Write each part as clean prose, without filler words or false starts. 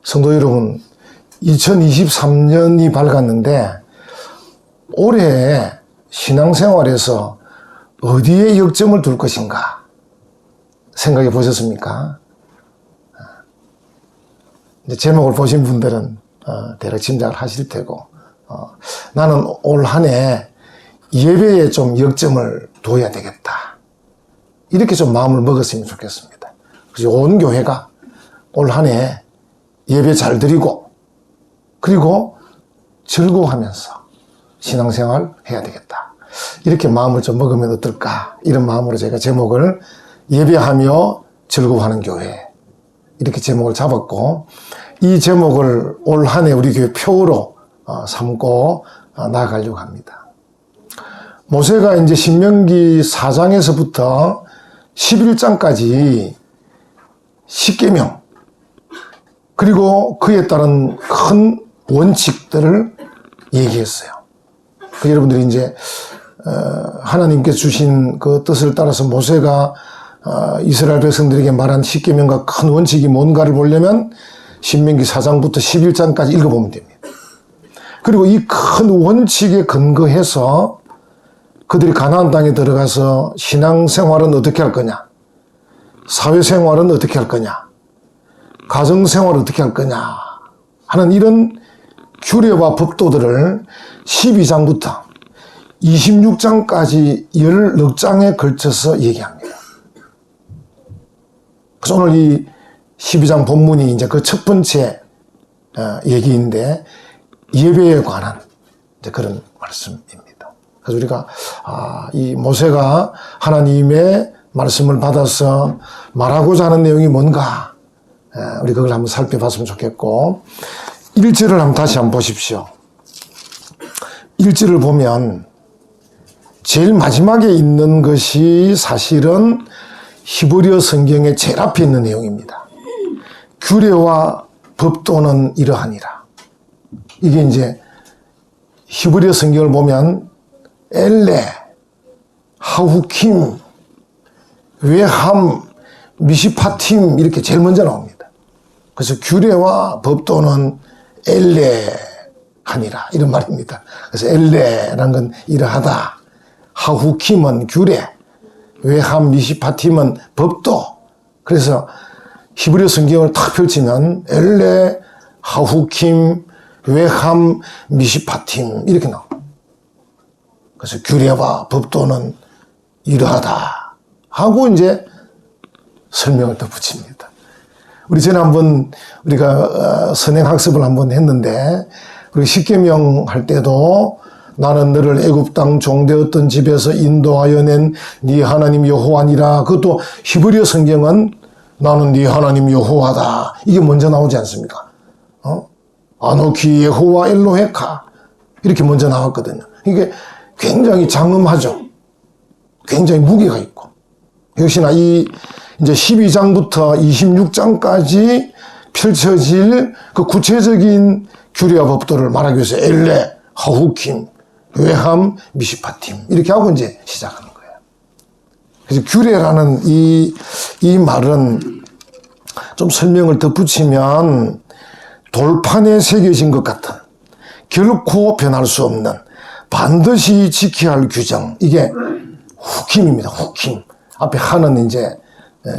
성도 여러분, 2023년이 밝았는데 올해 신앙생활에서 어디에 역점을 둘 것인가 생각해 보셨습니까? 이제 제목을 보신 분들은 대략 짐작을 하실 테고, 나는 올 한 해 예배에 좀 역점을 둬야 되겠다, 이렇게 좀 마음을 먹었으면 좋겠습니다. 그래서 온 교회가 올 한 해 예배 잘 드리고 그리고 즐거워하면서 신앙생활 해야 되겠다, 이렇게 마음을 좀 먹으면 어떨까, 이런 마음으로 제가 제목을 예배하며 즐거워하는 교회, 이렇게 제목을 잡았고, 이 제목을 올 한 해 우리 교회 표어로 삼고 나아가려고 합니다. 모세가 이제 신명기 4장에서부터 11장까지 십계명 그리고 그에 따른 큰 원칙들을 얘기했어요. 여러분들이 이제 하나님께 주신 그 뜻을 따라서 모세가 이스라엘 백성들에게 말한 십계명과 큰 원칙이 뭔가를 보려면 신명기 4장부터 11장까지 읽어보면 됩니다. 그리고 이 큰 원칙에 근거해서 그들이 가나안 땅에 들어가서 신앙생활은 어떻게 할 거냐, 사회생활은 어떻게 할 거냐, 가정생활은 어떻게 할 거냐 하는 이런 규례와 법도들을 12장부터 26장까지 16장에 걸쳐서 얘기합니다. 그래서 오늘 이 12장 본문이 이제 그 첫 번째 얘기인데, 예배에 관한 이제 그런 말씀입니다. 그래서 우리가 이 모세가 하나님의 말씀을 받아서 말하고자 하는 내용이 뭔가, 우리 그걸 한번 살펴봤으면 좋겠고, 1절을 한번 다시 한번 보십시오. 1절을 보면 제일 마지막에 있는 것이 사실은 히브리어 성경의 제일 앞에 있는 내용입니다. 규례와 법도는 이러하니라. 이게 이제 히브리어 성경을 보면 엘레, 하후킴, 외함, 미시파팀 이렇게 제일 먼저 나옵니다. 그래서 규례와 법도는 엘레하니라, 이런 말입니다. 그래서 엘레라는 건 이러하다, 하후킴은 규례, 외함, 미시파팀은 법도. 그래서 히브리어 성경을 탁 펼치면 엘레, 하후킴, 외함, 미시파팀 이렇게 나옵니다. 그래서 규례와 법도는 이러하다 하고 이제 설명을 더 붙입니다. 우리 전에 한번 우리가 선행학습을 한번 했는데, 우리 십계명 할 때도 나는 너를 애굽 땅 종되었던 집에서 인도하여 낸 네 하나님 여호와니라. 그것도 히브리어 성경은 나는 네 하나님 여호와다, 이게 먼저 나오지 않습니까? 아노키 여호와 엘로헤카 이렇게 먼저 나왔거든요. 이게 굉장히 장엄하죠. 굉장히 무게가 있고, 역시나 이 이제 12장부터 26장까지 펼쳐질 그 구체적인 규례와 법도를 말하기 위해서 엘레, 하후킴, 외함, 미시파팀 이렇게 하고 이제 시작하는 거예요. 그래서 규례라는 이 말은 좀 설명을 덧붙이면 돌판에 새겨진 것 같은, 결코 변할 수 없는, 반드시 지켜야 할 규정, 이게 후킴입니다. 후킴. 앞에 하는 이제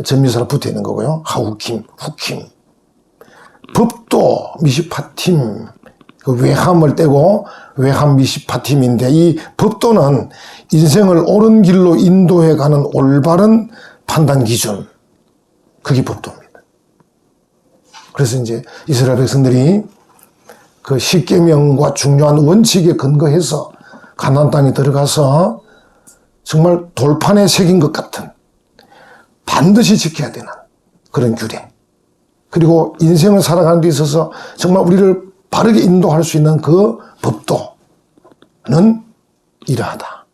전미사로 붙어 있는 거고요. 하후킴, 후킴. 법도, 미시파팀, 그 외함을 떼고 외함 미시파팀인데, 이 법도는 인생을 옳은 길로 인도해가는 올바른 판단 기준, 그게 법도입니다. 그래서 이제 이스라엘 백성들이 그 십계명과 중요한 원칙에 근거해서 가나안 땅에 들어가서 정말 돌판에 새긴 것 같은, 반드시 지켜야 되는 그런 규례, 그리고 인생을 살아가는 데 있어서 정말 우리를 바르게 인도할 수 있는 그 법도는 이러하다,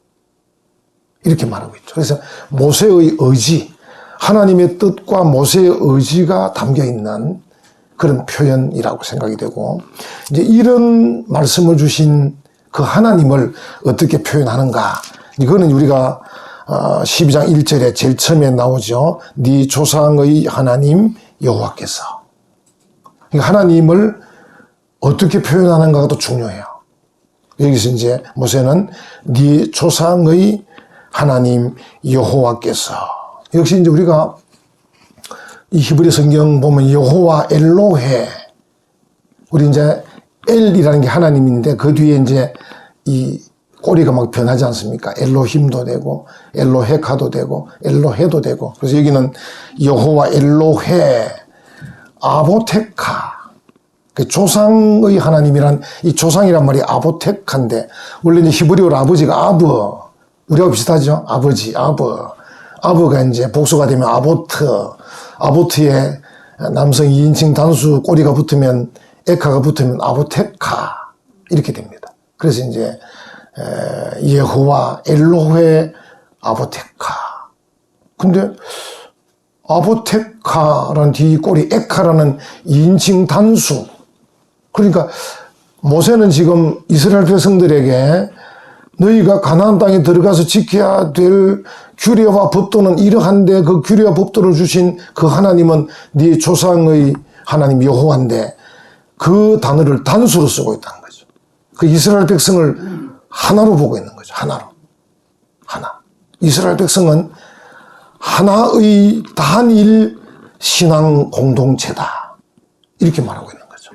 이렇게 말하고 있죠. 그래서 모세의 의지, 하나님의 뜻과 모세의 의지가 담겨 있는 그런 표현이라고 생각이 되고, 이제 이런 말씀을 주신 그 하나님을 어떻게 표현하는가, 이거는 우리가 12장 1절에 제일 처음에 나오죠. 네 조상의 하나님 여호와께서. 그러니까 하나님을 어떻게 표현하는가가 더 중요해요. 여기서 이제 모세는 네 조상의 하나님 여호와께서, 역시 이제 우리가 이 히브리 성경 보면 여호와 엘로헤, 우리 이제 엘이라는 게 하나님인데 그 뒤에 이제 이 꼬리가 막 변하지 않습니까? 엘로힘도 되고 엘로헤카도 되고 엘로헤도 되고, 그래서 여기는 여호와 엘로헤 아보테카, 그 조상의 하나님이란, 이 조상이란 말이 아보테카인데, 원래 이제 히브리어로 아버지가 아브, 우리하고 비슷하죠? 아버지, 아브가 이제 복수가 되면 아보트, 아보트에 남성 2인칭 단수 꼬리가 붙으면, 에카가 붙으면 아보테카, 이렇게 됩니다. 그래서 이제 예호와 엘로헤 아보테카. 근데 아보테카라는 뒤 꼬리, 에카라는 2인칭 단수. 그러니까 모세는 지금 이스라엘 백성들에게 너희가 가나안 땅에 들어가서 지켜야 될 규례와 법도는 이러한데, 그 규례와 법도를 주신 그 하나님은 네 조상의 하나님 여호와인데, 그 단어를 단수로 쓰고 있다는 거죠. 그 이스라엘 백성을 하나로 보고 있는 거죠. 하나로. 하나. 이스라엘 백성은 하나의 단일 신앙 공동체다, 이렇게 말하고 있는 거죠.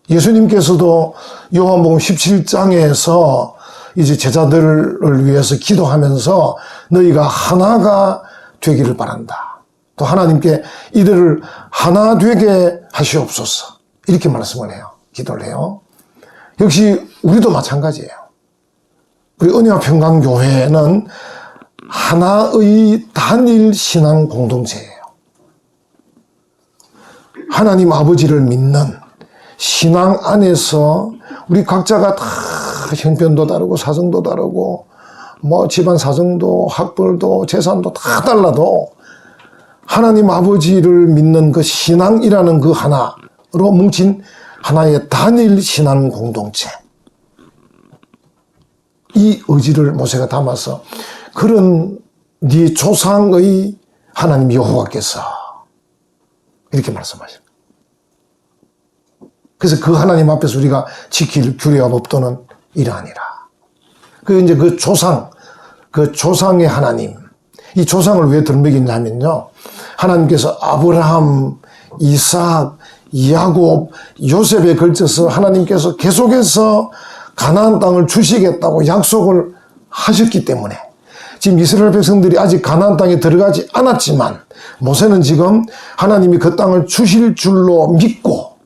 예수님께서도 요한복음 17장에서 이제 제자들을 위해서 기도하면서 너희가 하나가 되기를 바란다, 또 하나님께 이들을 하나 되게 하시옵소서, 이렇게 말씀을 해요. 기도를 해요. 역시 우리도 마찬가지예요. 우리 은혜와 평강교회는 하나의 단일 신앙 공동체예요. 하나님 아버지를 믿는 신앙 안에서 우리 각자가 다 형편도 다르고 사정도 다르고 뭐 집안 사정도 학벌도 재산도 다 달라도 하나님 아버지를 믿는 그 신앙이라는 그 하나로 뭉친 하나의 단일 신앙 공동체, 이 의지를 모세가 담아서 그런 네 조상의 하나님 여호와께서, 이렇게 말씀하십니다. 그래서 그 하나님 앞에서 우리가 지킬 규례와 법도는 이러하니라. 그 이제 그 조상, 그 조상의 하나님, 이 조상을 왜 들먹이냐면요, 하나님께서 아브라함, 이삭, 야곱, 요셉에 걸쳐서 하나님께서 계속해서 가나안 땅을 주시겠다고 약속을 하셨기 때문에 지금 이스라엘 백성들이 아직 가나안 땅에 들어가지 않았지만 모세는 지금 하나님이 그 땅을 주실 줄로 믿고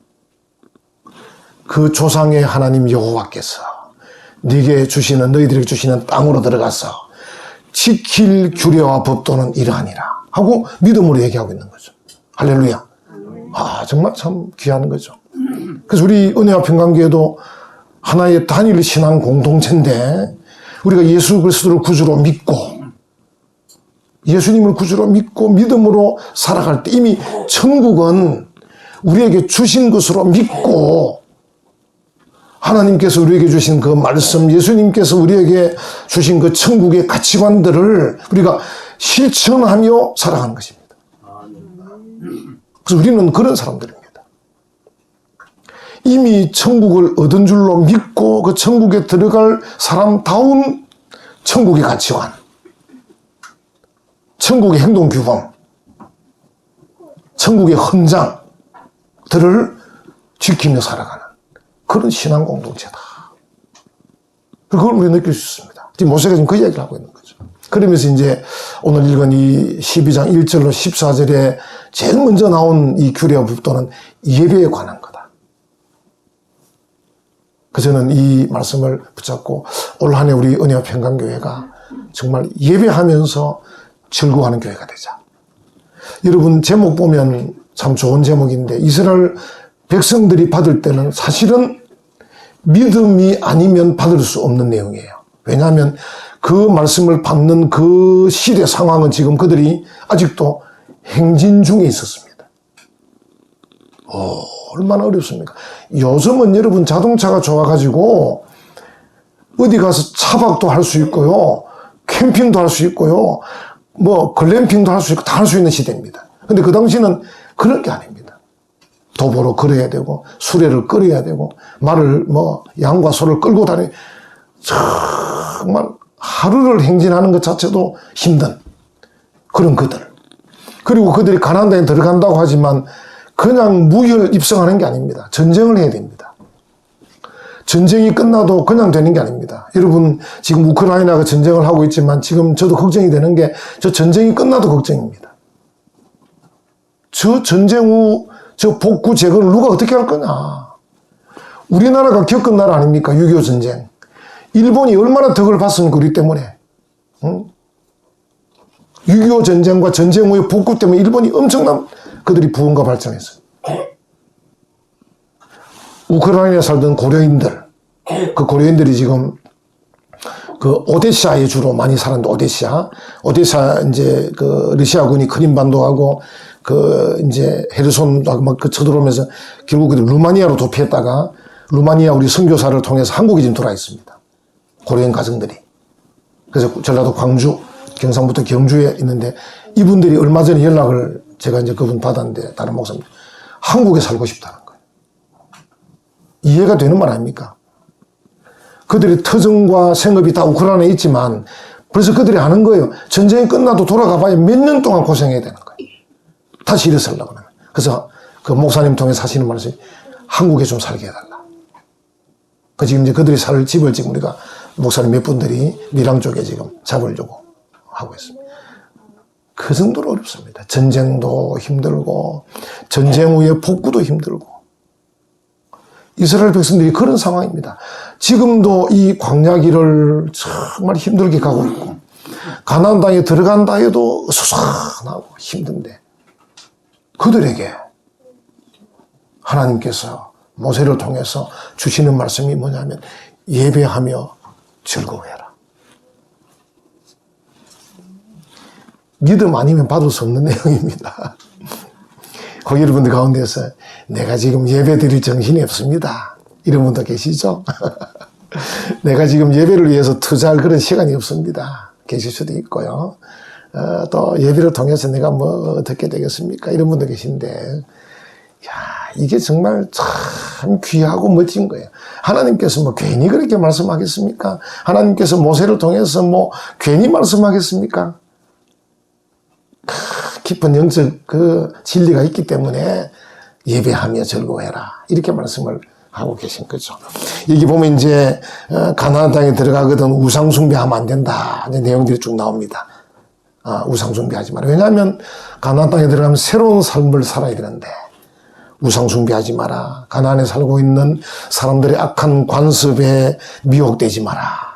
그 조상의 하나님 여호와께서 네게 주시는, 너희들에게 주시는 땅으로 들어가서 지킬 규례와 법도는 이러하니라 하고 믿음으로 얘기하고 있는 거죠. 할렐루야. 아, 정말 참 귀한 거죠. 그래서 우리 은혜와 평강교회도 하나의 단일 신앙 공동체인데, 우리가 예수 그리스도를 구주로 믿고 예수님을 구주로 믿고 믿음으로 살아갈 때 이미 천국은 우리에게 주신 것으로 믿고, 하나님께서 우리에게 주신 그 말씀, 예수님께서 우리에게 주신 그 천국의 가치관들을 우리가 실천하며 살아가는 것입니다. 그래서 우리는 그런 사람들입니다. 이미 천국을 얻은 줄로 믿고 그 천국에 들어갈 사람다운 천국의 가치관, 천국의 행동규범, 천국의 헌장들을 지키며 살아가는 그런 신앙 공동체다. 그걸 우리가 느낄 수 있습니다. 지금 모세가 지금 그 이야기를 하고 있는 거죠. 그러면서 이제 오늘 읽은 이 12장 1절로 14절에 제일 먼저 나온 이 규례와 법도는 예배에 관한 거다. 그래서 저는 이 말씀을 붙잡고 올 한 해 우리 은혜와 평강교회가 정말 예배하면서 즐거워하는 교회가 되자. 여러분, 제목 보면 참 좋은 제목인데, 이스라엘 백성들이 받을 때는 사실은 믿음이 아니면 받을 수 없는 내용이에요. 왜냐하면 그 말씀을 받는 그 시대 상황은 지금 그들이 아직도 행진 중에 있었습니다. 얼마나 어렵습니까? 요즘은 여러분 자동차가 좋아가지고 어디 가서 차박도 할 수 있고요, 캠핑도 할 수 있고요, 뭐 글램핑도 할 수 있고 다 할 수 있는 시대입니다. 근데 그 당시는 그런 게 아닙니다. 도보로 걸어야 되고 수레를 끌어야 되고 말을 양과 소를 끌고 다니 정말 하루를 행진하는 것 자체도 힘든 그런 그들. 그리고 그들이 가나안 땅에 들어간다고 하지만 그냥 무혈 입성하는 게 아닙니다. 전쟁을 해야 됩니다. 전쟁이 끝나도 그냥 되는 게 아닙니다. 여러분 지금 우크라이나가 전쟁을 하고 있지만 지금 저도 걱정이 되는 게 저 전쟁이 끝나도 걱정입니다. 저 전쟁 후 저 복구 재건을 누가 어떻게 할 거냐. 우리나라가 겪은 나라 아닙니까? 6.25 전쟁. 일본이 얼마나 덕을 봤습니까? 우리 때문에. 응? 6.25 전쟁과 전쟁 후의 복구 때문에 일본이 엄청난 그들이 부흥과 발전했어요. 우크라이나에 살던 고려인들, 그 고려인들이 지금 그 오데사에 주로 많이 살았는데 오데사 이제 그 러시아군이 크림반도하고 그 이제 헤르손하고 막 그 쳐들어오면서 결국 그들 루마니아로 도피했다가 루마니아 우리 선교사를 통해서 한국에 지금 돌아와 있습니다. 고려인 가정들이. 그래서 전라도 광주, 경상부터 경주에 있는데 이분들이 얼마 전에 연락을 제가 이제 그분 받았는데 다른 목사님 한국에 살고 싶다는 거예요. 이해가 되는 말 아닙니까? 그들의 터전과 생업이 다 우크라이나에 있지만 그래서 그들이 하는 거예요. 전쟁이 끝나도 돌아가 봐야 몇 년 동안 고생해야 되는 거예요. 다시 일어서려고 하는. 그래서 그 목사님 통해서 하시는 말씀이 한국에 좀 살게 해달라. 그 지금 이제 그들이 살 집을 지금 우리가 목사님 몇 분들이 밀양 쪽에 지금 잡으려고 하고 있습니다. 그 정도로 어렵습니다. 전쟁도 힘들고 전쟁 후에 복구도 힘들고 이스라엘 백성들이 그런 상황입니다. 지금도 이 광야길을 정말 힘들게 가고 있고 가나안 땅에 들어간다 해도 수산하고 힘든데 그들에게 하나님께서 모세를 통해서 주시는 말씀이 뭐냐면 예배하며 즐거워해라. 믿음 아니면 받을 수 없는 내용입니다. 거기 여러분들 가운데서 내가 지금 예배 드릴 정신이 없습니다. 이런 분도 계시죠? 내가 지금 예배를 위해서 투자할 그런 시간이 없습니다. 계실 수도 있고요. 또 예배를 통해서 내가 뭐 어떻게 되겠습니까? 이런 분도 계신데 이게 정말 참 귀하고 멋진 거예요. 하나님께서 뭐 괜히 그렇게 말씀하겠습니까? 하나님께서 모세를 통해서 뭐 괜히 말씀하겠습니까? 깊은 영적 그 진리가 있기 때문에 예배하며 즐거워해라. 이렇게 말씀을 하고 계신 거죠. 여기 보면 이제 가나안 땅에 들어가거든 우상 숭배하면 안 된다. 이제 내용들이 쭉 나옵니다. 우상 숭배하지 마라. 왜냐하면 가나안 땅에 들어가면 새로운 삶을 살아야 되는데 우상 숭배하지 마라. 가나안에 살고 있는 사람들의 악한 관습에 미혹되지 마라.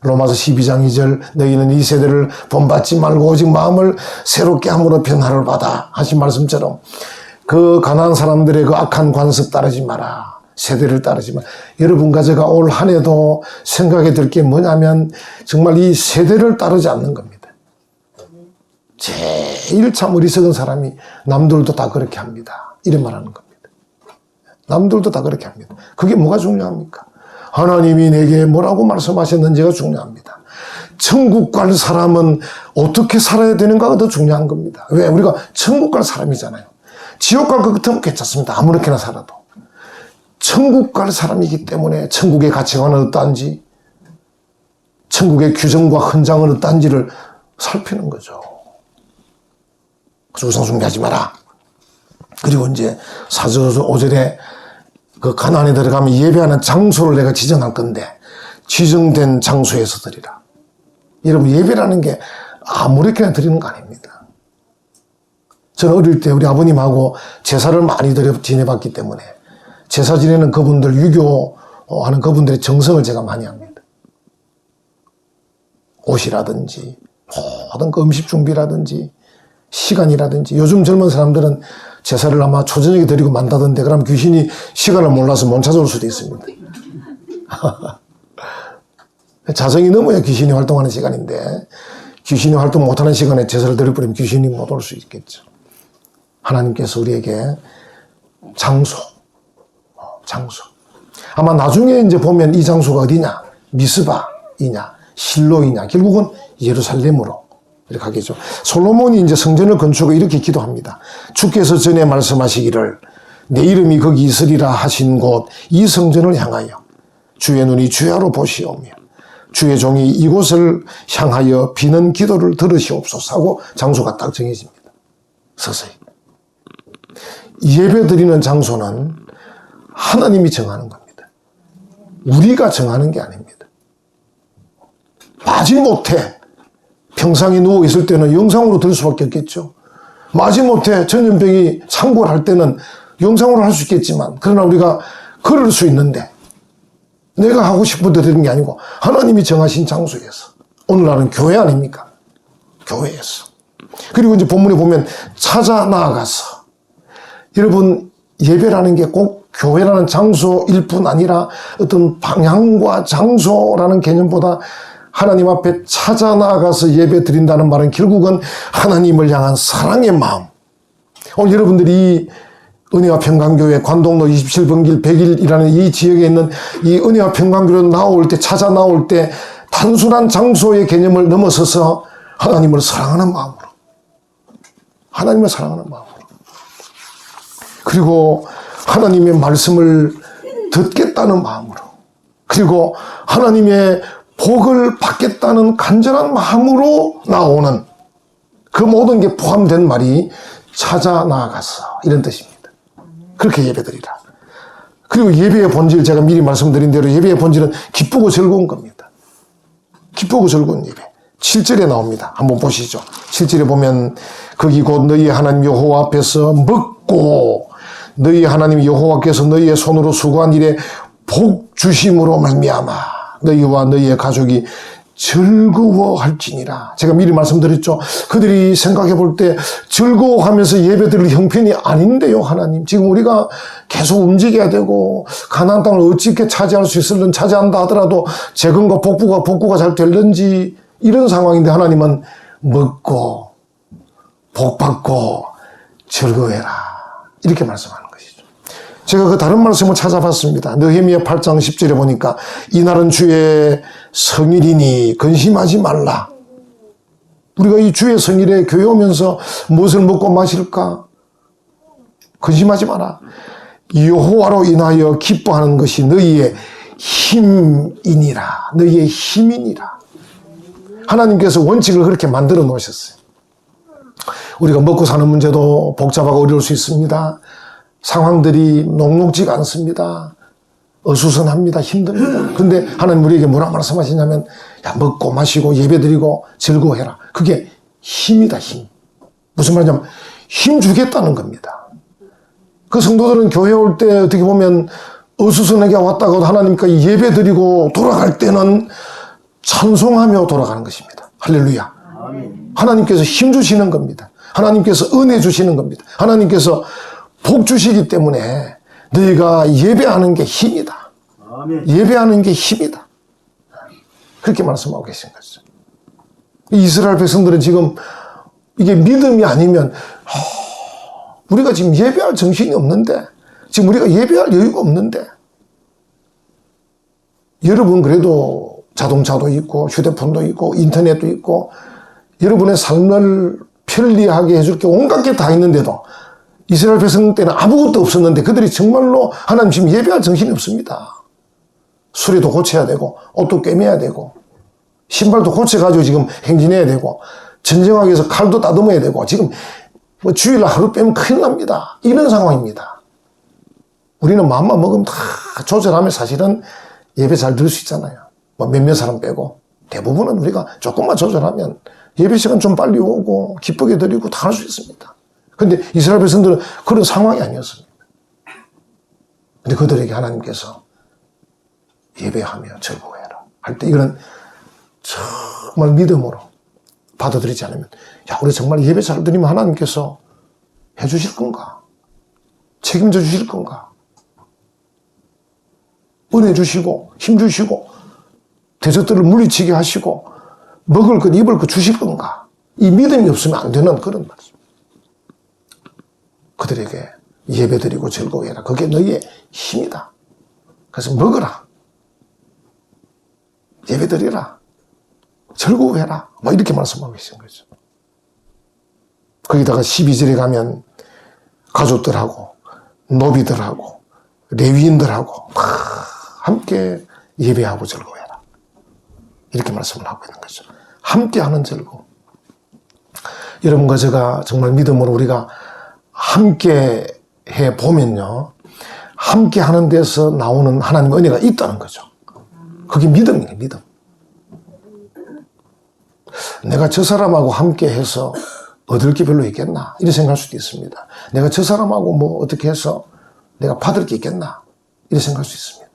로마서 12장 2절 너희는 이 세대를 본받지 말고 오직 마음을 새롭게 함으로 변화를 받아 하신 말씀처럼 그 가나안 사람들의 그 악한 관습 따르지 마라. 세대를 따르지 마라. 여러분과 제가 올 한 해도 생각해 들 게 뭐냐면 정말 이 세대를 따르지 않는 겁니다. 제일 참 어리석은 사람이 남들도 다 그렇게 합니다. 이런 말하는 겁니다. 남들도 다 그렇게 합니다. 그게 뭐가 중요합니까? 하나님이 내게 뭐라고 말씀하셨는지가 중요합니다. 천국 갈 사람은 어떻게 살아야 되는가가 더 중요한 겁니다. 왜? 우리가 천국 갈 사람이잖아요. 지옥 갈 것 같으면 괜찮습니다. 아무렇게나 살아도. 천국 갈 사람이기 때문에 천국의 가치관은 어떠한지, 천국의 규정과 헌장은 어떠한지를 살피는 거죠. 그래서 우상 숭배하지 마라. 그리고 이제 4절 5절에 그 가나안에 들어가면 예배하는 장소를 내가 지정할 건데 지정된 장소에서 드리라. 여러분 예배라는 게 아무렇게나 드리는 거 아닙니다. 저는 어릴 때 우리 아버님하고 제사를 많이 지내봤기 때문에 제사 지내는 그분들 유교하는 그분들의 정성을 제가 많이 합니다. 옷이라든지 모든 그 음식 준비라든지 시간이라든지 요즘 젊은 사람들은 제사를 아마 초저녁에 드리고 만다던데 그럼 귀신이 시간을 몰라서 못 찾아올 수도 있습니다. 자정이 넘어야 귀신이 활동하는 시간인데 귀신이 활동 못하는 시간에 제사를 드려버리면 귀신이 못 올 수 있겠죠. 하나님께서 우리에게 장소. 아마 나중에 이제 보면 이 장소가 어디냐? 미스바이냐? 실로이냐? 결국은 예루살렘으로 이렇게 하겠죠. 솔로몬이 이제 성전을 건축하고 이렇게 기도합니다. 주께서 전에 말씀하시기를 내 이름이 거기 있으리라 하신 곳 이 성전을 향하여 주의 눈이 주야로 보시오며 주의 종이 이곳을 향하여 비는 기도를 들으시옵소서 하고 장소가 딱 정해집니다. 서서히. 예배 드리는 장소는 하나님이 정하는 겁니다. 우리가 정하는 게 아닙니다. 마지못해 평상에 누워있을 때는 영상으로 들 수밖에 없겠죠. 마지못해 전염병이 창궐 할 때는 영상으로 할 수 있겠지만 그러나 우리가 걸을 수 있는데 내가 하고 싶은 대로 되는 게 아니고 하나님이 정하신 장소에서 오늘날은 교회 아닙니까? 교회에서. 그리고 이제 본문에 보면 찾아 나아가서 여러분 예배라는 게 꼭 교회라는 장소일 뿐 아니라 어떤 방향과 장소라는 개념보다 하나님 앞에 찾아 나아가서 예배 드린다는 말은 결국은 하나님을 향한 사랑의 마음. 오늘 여러분들이 은혜와 평강교회 관동로 27번길 100일이라는 이 지역에 있는 이 은혜와 평강교회로 나올 때 찾아 나올 때 단순한 장소의 개념을 넘어서서 하나님을 사랑하는 마음으로 하나님을 사랑하는 마음으로 그리고 하나님의 말씀을 듣겠다는 마음으로 그리고 하나님의 복을 받겠다는 간절한 마음으로 나오는 그 모든 게 포함된 말이 찾아 나아가서 이런 뜻입니다. 그렇게 예배드리라. 그리고 예배의 본질 제가 미리 말씀드린 대로 예배의 본질은 기쁘고 즐거운 겁니다. 기쁘고 즐거운 예배. 7절에 나옵니다. 한번 보시죠. 7절에 보면 거기 곧 너희 하나님 여호와 앞에서 먹고 너희 하나님 여호와께서 너희의 손으로 수고한 일에 복 주심으로 말미암아 너희와 너희의 가족이 즐거워할지니라. 제가 미리 말씀드렸죠. 그들이 생각해 볼 때 즐거워하면서 예배드릴 형편이 아닌데요. 하나님 지금 우리가 계속 움직여야 되고 가나안 땅을 어찌게 차지할 수 있을는 차지한다 하더라도 재건과 복구가 잘 될는지 이런 상황인데 하나님은 먹고 복받고 즐거워해라 이렇게 말씀하는 것이죠. 제가 그 다른 말씀을 찾아봤습니다. 느헤미야 8장 10절에 보니까 이날은 주의 성일이니 근심하지 말라. 우리가 이 주의 성일에 교회 오면서 무엇을 먹고 마실까? 근심하지 마라. 여호와로 인하여 기뻐하는 것이 너희의 힘이니라. 너희의 힘이니라. 하나님께서 원칙을 그렇게 만들어 놓으셨어요. 우리가 먹고 사는 문제도 복잡하고 어려울 수 있습니다. 상황들이 녹록지가 않습니다. 어수선합니다. 힘듭니다. 그런데 하나님 우리에게 뭐라 말씀하시냐면 야 먹고 마시고 예배드리고 즐거워해라. 그게 힘이다. 힘. 무슨 말이냐면 힘 주겠다는 겁니다. 그 성도들은 교회 올 때 어떻게 보면 어수선하게 왔다가도 하나님께 예배드리고 돌아갈 때는 찬송하며 돌아가는 것입니다. 할렐루야. 하나님께서 힘 주시는 겁니다. 하나님께서 은혜 주시는 겁니다. 하나님께서 복 주시기 때문에 너희가 예배하는 게 힘이다. 예배하는 게 힘이다. 그렇게 말씀하고 계신 거죠. 이스라엘 백성들은 지금 이게 믿음이 아니면 우리가 지금 예배할 정신이 없는데 지금 우리가 예배할 여유가 없는데 여러분 그래도 자동차도 있고 휴대폰도 있고 인터넷도 있고 여러분의 삶을 편리하게 해줄 게 온갖 게 다 있는데도 이스라엘 백성 때는 아무것도 없었는데 그들이 정말로 하나님 지금 예배할 정신이 없습니다. 수레도 고쳐야 되고 옷도 꿰매야 되고 신발도 고쳐가지고 지금 행진해야 되고 전쟁하기 위해서 칼도 따듬어야 되고 지금 뭐 주일날 하루 빼면 큰일 납니다. 이런 상황입니다. 우리는 마음만 먹으면 다 조절하면 사실은 예배 잘 들을 수 있잖아요. 뭐 몇몇 사람 빼고 대부분은 우리가 조금만 조절하면 예배 시간 좀 빨리 오고 기쁘게 드리고 다 할 수 있습니다. 근데 이스라엘 백성들은 그런 상황이 아니었습니다. 근데 그들에게 하나님께서 예배하며 즐거워해라 할 때 이거는 정말 믿음으로 받아들이지 않으면 야 우리 정말 예배 잘 드리면 하나님께서 해주실 건가? 책임져 주실 건가? 은혜 주시고 힘 주시고 대적들을 물리치게 하시고 먹을 것 입을 것 주실 건가? 이 믿음이 없으면 안 되는 그런 말씀. 그들에게 예배드리고 즐거워해라. 그게 너희의 힘이다. 그래서 먹어라. 예배드리라. 즐거워해라. 뭐 이렇게 말씀하고 계신 거죠. 거기다가 12절에 가면 가족들하고 노비들하고 레위인들하고 다 함께 예배하고 즐거워해라. 이렇게 말씀을 하고 있는 거죠. 함께하는 즐거움. 여러분과 제가 정말 믿음으로 우리가 함께 해 보면요, 함께 하는 데서 나오는 하나님의 은혜가 있다는 거죠. 그게 믿음이에요, 믿음. 내가 저 사람하고 함께 해서 얻을 게 별로 있겠나 이렇게 생각할 수도 있습니다. 내가 저 사람하고 뭐 어떻게 해서 내가 받을 게 있겠나 이렇게 생각할 수 있습니다.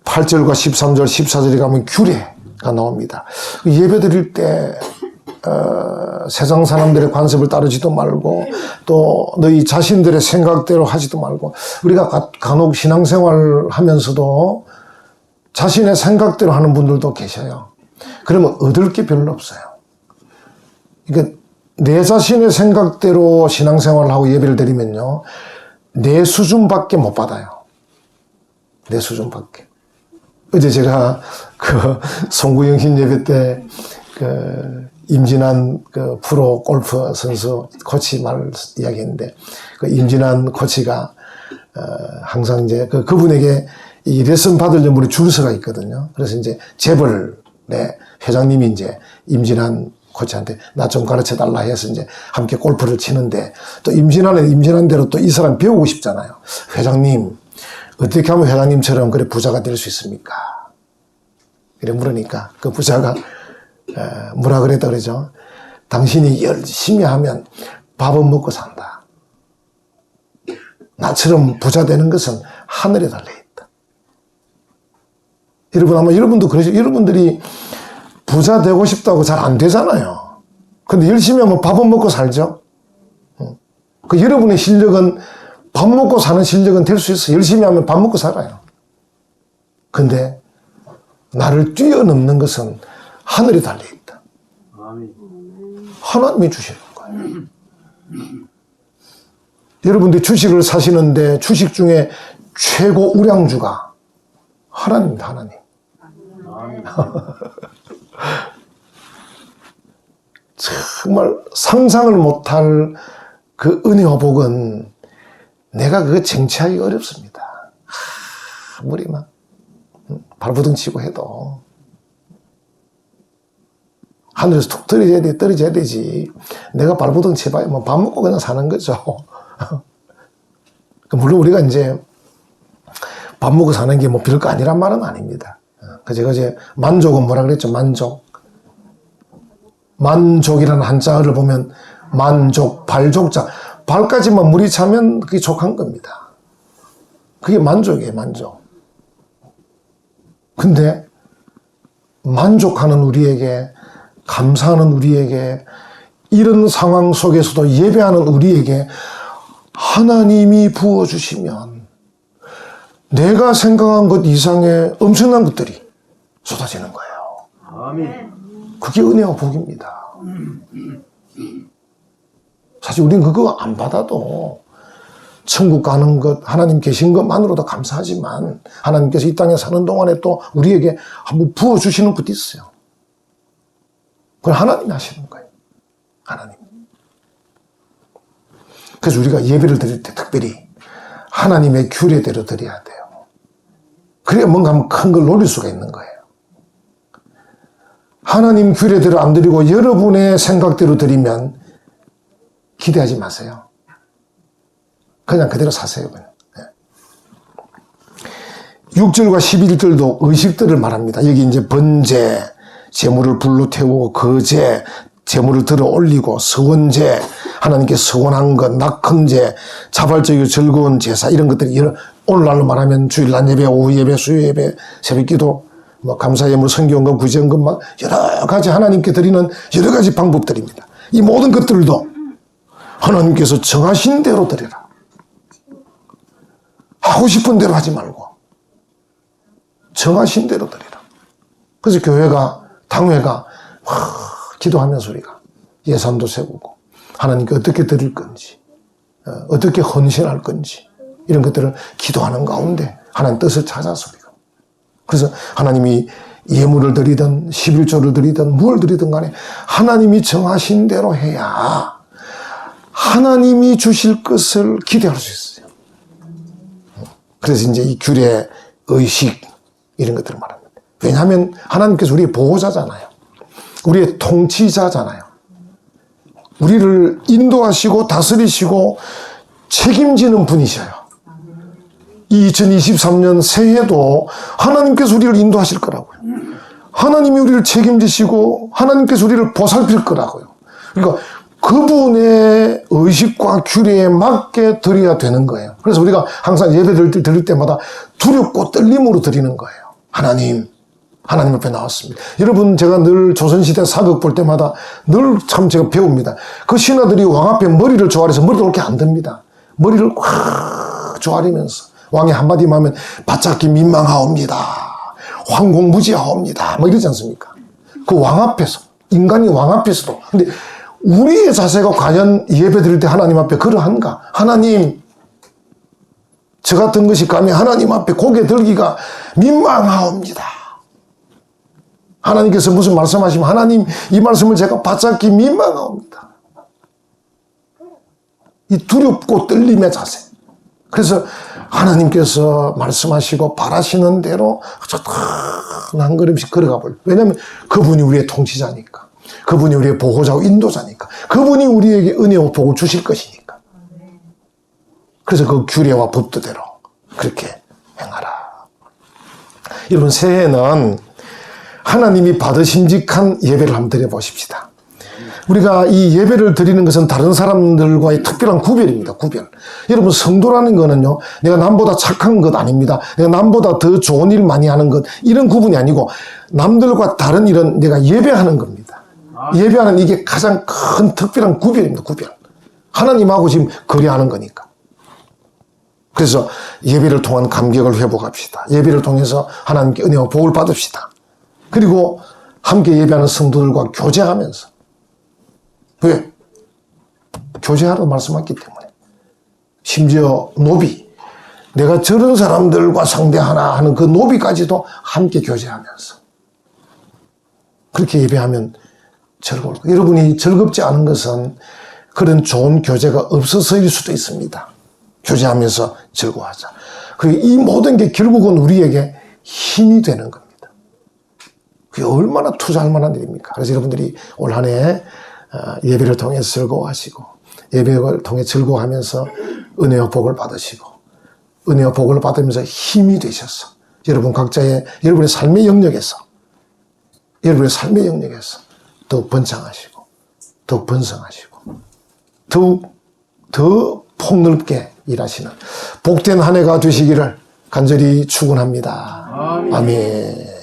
8절과 13절, 14절에 가면 규례가 나옵니다. 예배 드릴 때 세상 사람들의 관습을 따르지도 말고 또 너희 자신들의 생각대로 하지도 말고, 우리가 간혹 신앙생활을 하면서도 자신의 생각대로 하는 분들도 계셔요. 그러면 얻을 게 별로 없어요. 그러니까 내 자신의 생각대로 신앙생활을 하고 예배를 드리면요, 내 수준밖에 못 받아요. 내 수준밖에. 어제 제가 송구영신 예배 때 임진환 프로 골프 선수 코치 말 이야기했는데, 임진환 코치가 항상 이제 그분에게 이 레슨 받으려면 우리 줄서가 있거든요. 그래서 이제 재벌의 회장님이 이제 임진환 코치한테 나 좀 가르쳐 달라 해서 이제 함께 골프를 치는데, 또 임진환은 임진환대로 또 이 사람 배우고 싶잖아요. 회장님, 어떻게 하면 회장님처럼 그래 부자가 될 수 있습니까? 이래 물으니까 그 부자가 뭐라 그랬다 그러죠? 당신이 열심히 하면 밥은 먹고 산다. 나처럼 부자 되는 것은 하늘에 달려있다. 여러분, 아마 여러분도 그러죠. 여러분들이 부자 되고 싶다고 잘 안 되잖아요. 근데 열심히 하면 밥은 먹고 살죠. 그 여러분의 실력은 밥 먹고 사는 실력은 될 수 있어요. 열심히 하면 밥 먹고 살아요. 근데 나를 뛰어넘는 것은 하늘에 달려있다. 하나님이 주시는 거예요. 여러분들이 주식을 사시는데 주식 중에 최고 우량주가 하나님입니다. 하나님. 정말 상상을 못할 그 은혜와 복은 내가 그거 쟁취하기 어렵습니다. 아무리 막 발부둥 치고 해도 하늘에서 툭 떨어져야 되지. 내가 발부둥 쳐봐야 뭐 밥 먹고 그냥 사는 거죠. 물론 우리가 이제 밥 먹고 사는 게 뭐 별거 아니란 말은 아닙니다. 제가 이제 만족은 뭐라 그랬죠? 만족이라는 한자를 보면 만족, 발족자. 발까지만 물이 차면 그게 족한 겁니다. 그게 만족이에요, 만족. 근데 만족하는 우리에게, 감사하는 우리에게, 이런 상황 속에서도 예배하는 우리에게 하나님이 부어주시면 내가 생각한 것 이상의 엄청난 것들이 쏟아지는 거예요. 아멘. 그게 은혜와 복입니다. 사실 우리는 그거 안 받아도 천국 가는 것, 하나님 계신 것만으로도 감사하지만 하나님께서 이 땅에 사는 동안에 또 우리에게 한번 부어주시는 것도 있어요. 그건 하나님이 하시는 거예요. 하나님. 그래서 우리가 예배를 드릴 때 특별히 하나님의 규례대로 드려야 돼요. 그래야 뭔가 큰 걸 노릴 수가 있는 거예요. 하나님 규례대로 안 드리고 여러분의 생각대로 드리면 기대하지 마세요. 그냥 그대로 사세요. 그냥. 6절과 11절도 의식들을 말합니다. 여기 이제 번제, 제물을 불로 태우고 거제, 제물을 들어 올리고 서원제, 하나님께 서원한 것, 낙헌제, 자발적이고 즐거운 제사, 이런 것들이 오늘날로 말하면 주일날 예배, 오후 예배, 수요 예배, 새벽기도, 뭐 감사예물, 성경금, 구제연금, 막 여러 가지 하나님께 드리는 여러 가지 방법들입니다. 이 모든 것들도 하나님께서 정하신 대로 드려라. 하고 싶은 대로 하지 말고 정하신 대로 드리라. 그래서 교회가, 당회가 기도하면서 우리가 예산도 세우고 하나님께 어떻게 드릴 건지, 어떻게 헌신할 건지, 이런 것들을 기도하는 가운데 하나님 뜻을 찾아서 우리가, 그래서 하나님이 예물을 드리든 11조를 드리든 뭘 드리든 간에 하나님이 정하신 대로 해야 하나님이 주실 것을 기대할 수 있어요. 그래서 이제 이 규례, 의식 이런 것들을 말합니다. 왜냐하면 하나님께서 우리의 보호자잖아요. 우리의 통치자잖아요. 우리를 인도하시고 다스리시고 책임지는 분이셔요. 이 2023년 새해도 하나님께서 우리를 인도하실 거라고요. 하나님이 우리를 책임지시고 하나님께서 우리를 보살필 거라고요. 그러니까 그분의 의식과 규례에 맞게 드려야 되는 거예요. 그래서 우리가 항상 예배를 드릴 때마다 두렵고 떨림으로 드리는 거예요. 하나님 앞에 나왔습니다. 여러분, 제가 늘 조선시대 사극 볼 때마다 늘 참 제가 배웁니다. 그 신하들이 왕 앞에 머리를 조아려서 머리를 이렇게 안 듭니다. 머리를 꽉 조아리면서 왕이 한마디만 하면 바짝기 민망하옵니다. 황공무지하옵니다. 뭐 이러지 않습니까? 그 왕 앞에서, 인간이 왕 앞에서도. 근데 우리의 자세가 과연 예배 드릴 때 하나님 앞에 그러한가? 하나님, 저 같은 것이 감히 하나님 앞에 고개 들기가 민망하옵니다. 하나님께서 무슨 말씀하시면 하나님 이 말씀을 제가 바짝기 민망하옵니다. 이 두렵고 떨림의 자세. 그래서 하나님께서 말씀하시고 바라시는 대로 한 걸음씩 걸어가 버려요. 왜냐하면 그분이 우리의 통치자니까. 그분이 우리의 보호자고 인도자니까. 그분이 우리에게 은혜와 복을 주실 것이니까. 그래서 그 규례와 법도대로 그렇게 행하라. 여러분, 새해는 하나님이 받으심직한 예배를 한번 드려보십시다. 우리가 이 예배를 드리는 것은 다른 사람들과의 특별한 구별입니다. 구별. 여러분, 성도라는 거는요, 내가 남보다 착한 것 아닙니다. 내가 남보다 더 좋은 일 많이 하는 것, 이런 구분이 아니고 남들과 다른 일은 내가 예배하는 겁니다. 예배하는 이게 가장 큰 특별한 구별입니다. 구별. 하나님하고 지금 거래하는 거니까. 그래서 예배를 통한 감격을 회복합시다. 예배를 통해서 하나님께 은혜와 복을 받읍시다. 그리고 함께 예배하는 성도들과 교제하면서. 왜? 교제하라고 말씀했기 때문에. 심지어 노비, 내가 저런 사람들과 상대하나 하는 그 노비까지도 함께 교제하면서 그렇게 예배하면 즐거울 거예요. 여러분이 즐겁지 않은 것은 그런 좋은 교제가 없어서일 수도 있습니다. 교제하면서 즐거워하자. 그리고 이 모든 게 결국은 우리에게 힘이 되는 겁니다. 그게 얼마나 투자할 만한 일입니까? 그래서 여러분들이 올 한 해 예배를 통해서 즐거워하시고 예배를 통해 즐거워하면서 은혜와 복을 받으시고 은혜와 복을 받으면서 힘이 되셔서 여러분 각자의 여러분의 삶의 영역에서 더욱 번창하시고 더욱 번성하시고 더 폭넓게 일하시는 복된 한 해가 되시기를 간절히 축원합니다. 아멘.